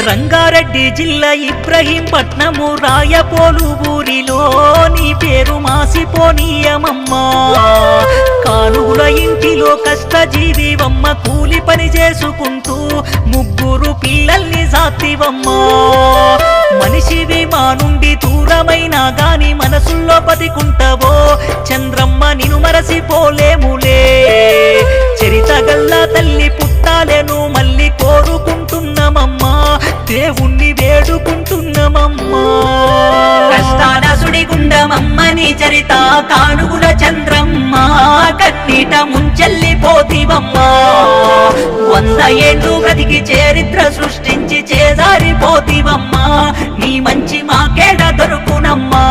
రంగారెడ్డి జిల్లా ఇబ్రహీంపట్నము రాయపోలు ఊరిలో నీ పేరు మాసిపోనీయమమ్మా కానుగుల ఇంటిలో కష్టజీవివమ్మ కూలి పని చేసుకుంటూ ముగ్గురు పిల్లల్ని సాత్తివమ్మా మనిషివి మా నుండి దూరమైనా గాని మనసుల్లో బతికుంటవో చంద్రమ్మ నిన్ను మరసిపోలేములే చరితగల్ల తల్లి పుట్టాలెను మళ్ళీ కోరుకుంటున్నామమ్మా దేవుణ్ణి వేడుకుంటున్నామమ్మా కష్టాల సుడిగుండమమ్మ నీ చరిత కానుగుల చంద్రమ్మ కన్నీట ముంచెల్లిపోతివమ్మా 100 ఏళ్ళు బ్రతికి చరిత్ర సృష్టించి చేదారిపోతివమ్మా నీ మంచి మాకేడ దొరుకునమ్మా